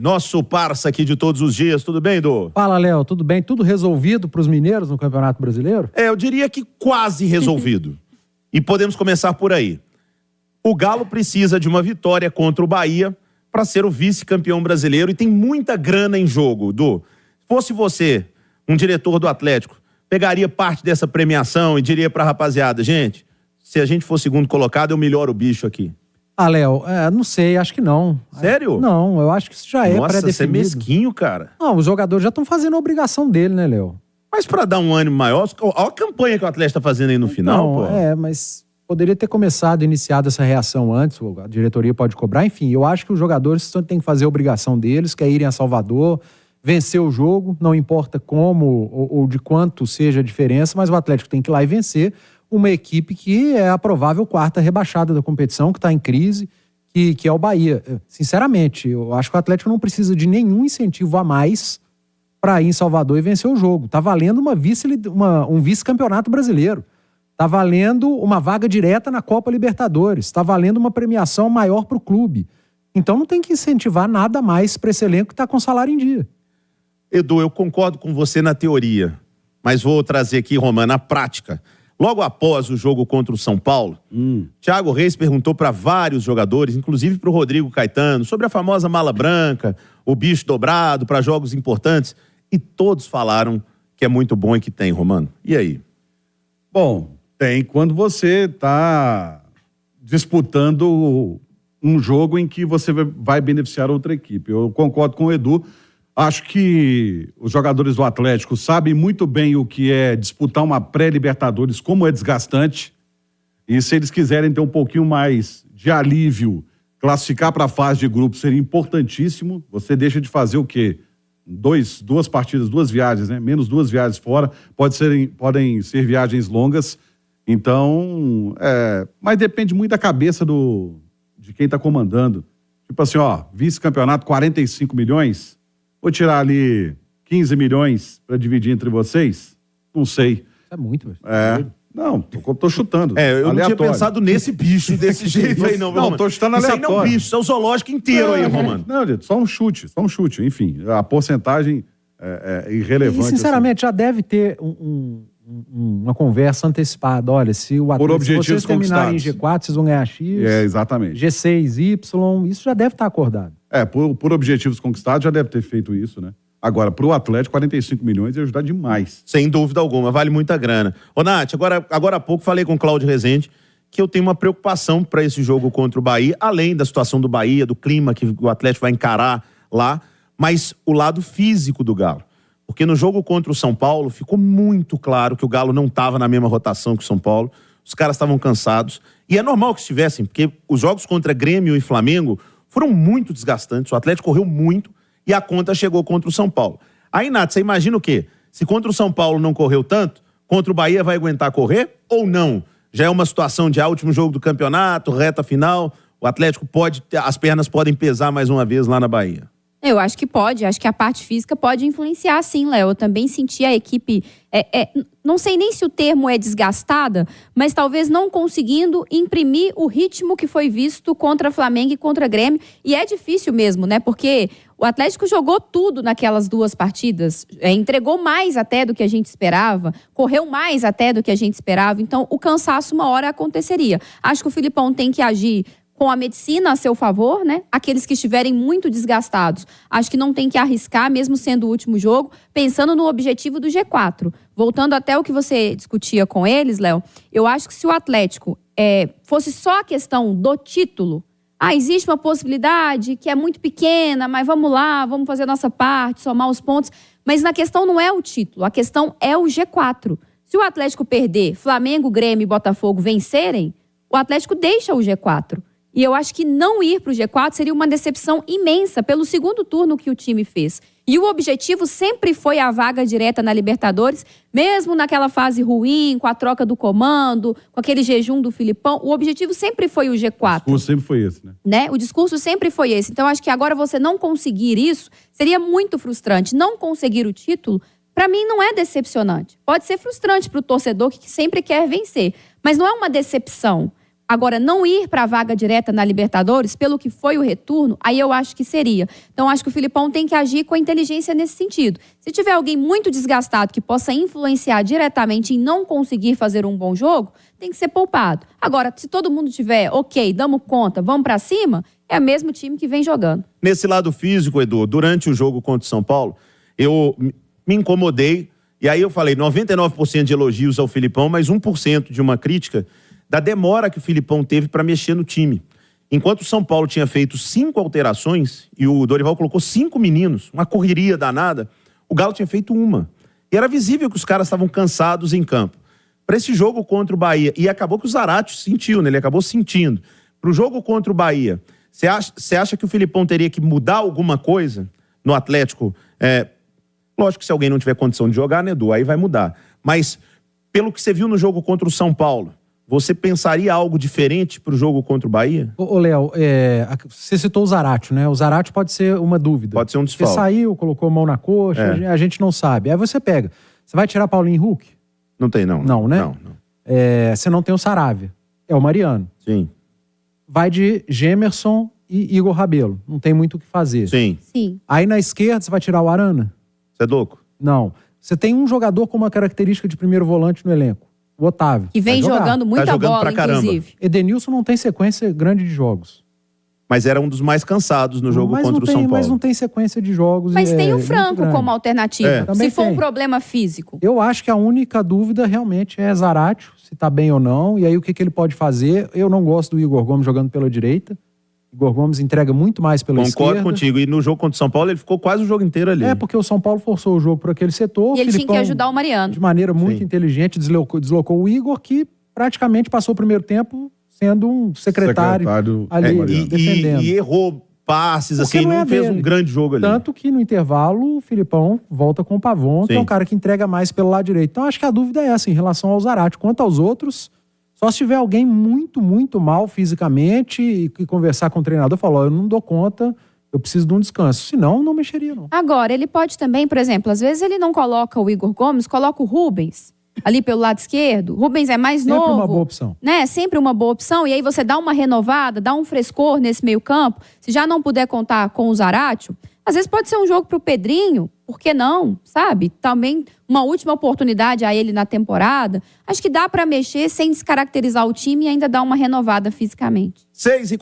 Nosso parça aqui de todos os dias, tudo bem, Edu? Fala, Léo, tudo bem? Tudo resolvido para os mineiros no Campeonato Brasileiro? Eu diria que quase resolvido. E podemos começar por aí. O Galo precisa de uma vitória contra o Bahia para ser o vice-campeão brasileiro e tem muita grana em jogo, Edu. Se fosse você, um diretor do Atlético, pegaria parte dessa premiação e diria para a rapaziada, gente, se a gente for segundo colocado, eu melhoro o bicho aqui. Ah, Léo, não sei, acho que não. Sério? Não, eu acho que isso já é pré-definido. Nossa, você é mesquinho, cara. Não, os jogadores já estão fazendo a obrigação dele, né, Léo? Mas pra dar um ânimo maior, olha a campanha que o Atlético tá fazendo aí no final, pô. Mas poderia ter iniciado essa reação antes, a diretoria pode cobrar, enfim, eu acho que os jogadores têm que fazer a obrigação deles, que é irem a Salvador, vencer o jogo, não importa como ou de quanto seja a diferença, mas o Atlético tem que ir lá e vencer uma equipe que é a provável quarta rebaixada da competição, que está em crise, que é o Bahia. Sinceramente, eu acho que o Atlético não precisa de nenhum incentivo a mais para ir em Salvador e vencer o jogo. Tá valendo um vice-campeonato brasileiro. Tá valendo uma vaga direta na Copa Libertadores. Tá valendo uma premiação maior para o clube. Então não tem que incentivar nada mais para esse elenco que está com salário em dia. Edu, eu concordo com você na teoria, mas vou trazer aqui, Romano, na prática. Logo após o jogo contra o São Paulo, Thiago Reis perguntou para vários jogadores, inclusive para o Rodrigo Caetano, sobre a famosa mala branca, o bicho dobrado para jogos importantes, e todos falaram que é muito bom e que tem, Romano. E aí? Bom, tem quando você está disputando um jogo em que você vai beneficiar outra equipe. Eu concordo com o Edu. Acho que os jogadores do Atlético sabem muito bem o que é disputar uma pré-Libertadores, como é desgastante. E se eles quiserem ter um pouquinho mais de alívio, classificar para a fase de grupo seria importantíssimo. Você deixa de fazer o quê? Duas partidas, 2 viagens, né? Menos 2 viagens fora. Podem ser viagens longas. Então, mas depende muito da cabeça de quem está comandando. Tipo assim, vice-campeonato, 45 milhões... Vou tirar ali 15 milhões para dividir entre vocês? Não sei. É muito. Não, tô chutando. Eu aleatório. não tinha pensado nesse bicho desse jeito aí, não. Não, tô chutando aleatório. Isso aí não é um bicho, isso é o zoológico inteiro aí, Romano. Não, gente, só um chute. Enfim, a porcentagem é irrelevante. E, sinceramente, já deve ter uma conversa antecipada. Olha, se vocês terminarem em G4, vocês vão ganhar X. Exatamente. G6, Y, isso já deve estar acordado. Por objetivos conquistados, já deve ter feito isso, né? Agora, pro Atlético, 45 milhões ia ajudar demais. Sem dúvida alguma, vale muita grana. Ô, Nath, agora há pouco falei com o Cláudio Rezende que eu tenho uma preocupação para esse jogo contra o Bahia, além da situação do Bahia, do clima que o Atlético vai encarar lá, mas o lado físico do Galo. Porque no jogo contra o São Paulo, ficou muito claro que o Galo não estava na mesma rotação que o São Paulo. Os caras estavam cansados. E é normal que estivessem, porque os jogos contra Grêmio e Flamengo foram muito desgastantes. O Atlético correu muito e a conta chegou contra o São Paulo. Aí, Nath, você imagina o quê? Se contra o São Paulo não correu tanto, contra o Bahia vai aguentar correr ou não? Já é uma situação de último jogo do campeonato, reta final, o Atlético as pernas podem pesar mais uma vez lá na Bahia. Eu acho que pode, acho que a parte física pode influenciar sim, Léo. Eu também senti a equipe, não sei nem se o termo é desgastada, mas talvez não conseguindo imprimir o ritmo que foi visto contra Flamengo e contra Grêmio. E é difícil mesmo, né? Porque o Atlético jogou tudo naquelas 2 partidas, entregou mais até do que a gente esperava, correu mais até do que a gente esperava. Então, o cansaço uma hora aconteceria. Acho que o Filipão tem que agir com a medicina a seu favor, né? Aqueles que estiverem muito desgastados, acho que não tem que arriscar, mesmo sendo o último jogo, pensando no objetivo do G4. Voltando até o que você discutia com eles, Léo, eu acho que se o Atlético fosse só a questão do título, existe uma possibilidade que é muito pequena, mas vamos lá, vamos fazer a nossa parte, somar os pontos. Mas na questão não é o título, a questão é o G4. Se o Atlético perder, Flamengo, Grêmio e Botafogo vencerem, o Atlético deixa o G4. E eu acho que não ir para o G4 seria uma decepção imensa pelo segundo turno que o time fez. E o objetivo sempre foi a vaga direta na Libertadores, mesmo naquela fase ruim, com a troca do comando, com aquele jejum do Filipão. O objetivo sempre foi o G4. O discurso sempre foi esse, né? O discurso sempre foi esse. Então, acho que agora você não conseguir isso seria muito frustrante. Não conseguir o título, para mim, não é decepcionante. Pode ser frustrante para o torcedor que sempre quer vencer, mas não é uma decepção. Agora, não ir para a vaga direta na Libertadores, pelo que foi o retorno, aí eu acho que seria. Então, acho que o Filipão tem que agir com a inteligência nesse sentido. Se tiver alguém muito desgastado que possa influenciar diretamente em não conseguir fazer um bom jogo, tem que ser poupado. Agora, se todo mundo tiver, ok, damos conta, vamos para cima, é o mesmo time que vem jogando. Nesse lado físico, Edu, durante o jogo contra o São Paulo, eu me incomodei, e aí eu falei 99% de elogios ao Filipão, mas 1% de uma crítica da demora que o Filipão teve para mexer no time. Enquanto o São Paulo tinha feito 5 alterações e o Dorival colocou 5 meninos, uma correria danada, o Galo tinha feito 1. E era visível que os caras estavam cansados em campo. Para esse jogo contra o Bahia, e acabou que o Zarate sentiu, né? Ele acabou sentindo. Para o jogo contra o Bahia, você acha que o Filipão teria que mudar alguma coisa no Atlético? Lógico que se alguém não tiver condição de jogar, né, Edu? Aí vai mudar. Mas, pelo que você viu no jogo contra o São Paulo, você pensaria algo diferente para o jogo contra o Bahia? Ô, Léo, você citou o Zarate, né? O Zarate pode ser uma dúvida. Pode ser um desfalque. Você saiu, colocou a mão na coxa, a gente não sabe. Aí você pega. Você vai tirar Paulinho Huck? Não tem, não. Não, né? Não. Você não tem o Saravia. É o Mariano. Sim. Vai de Gemerson e Igor Rabelo. Não tem muito o que fazer. Sim. Aí na esquerda você vai tirar o Arana? Você é louco? Não. Você tem um jogador com uma característica de primeiro volante no elenco. O Otávio. Que vem jogando muita Tá jogando bola, pra caramba. inclusive. Edenilson não tem sequência grande de jogos. Mas era um dos mais cansados no jogo contra o São Paulo. Mas não tem sequência de jogos. Mas tem o muito Franco grande. como alternativa, Também se for tem. um problema físico. Eu acho que a única dúvida realmente é Zaratio, se tá bem ou não. E aí o que ele pode fazer? Eu não gosto do Igor Gomes jogando pela direita. Igor Gomes entrega muito mais pela esquerda. Concordo contigo. E no jogo contra o São Paulo, ele ficou quase o jogo inteiro ali. Porque o São Paulo forçou o jogo por aquele setor. E ele tinha que ajudar o Mariano. De maneira muito Sim. inteligente, deslocou o Igor, que praticamente passou o primeiro tempo sendo um secretário ali defendendo. E errou passes, Porque assim, não é fez dele. um grande jogo ali. Tanto que no intervalo o Filipão volta com o Pavon, que é um cara que entrega mais pelo lado direito. Então acho que a dúvida é essa em relação ao Zarate. Quanto aos outros, só se tiver alguém muito, muito mal fisicamente e conversar com o treinador, falar, eu não dou conta, eu preciso de um descanso. Senão, não mexeria, não. Agora, ele pode também, por exemplo, às vezes ele não coloca o Igor Gomes, coloca o Rubens ali pelo lado esquerdo. Rubens é mais novo. Sempre uma boa opção. Né? Sempre uma boa opção. E aí você dá uma renovada, dá um frescor nesse meio campo. Se já não puder contar com o Zaratio, às vezes pode ser um jogo pro Pedrinho. Por que não? Sabe? Também uma última oportunidade a ele na temporada. Acho que dá para mexer sem descaracterizar o time e ainda dar uma renovada fisicamente. 6h40.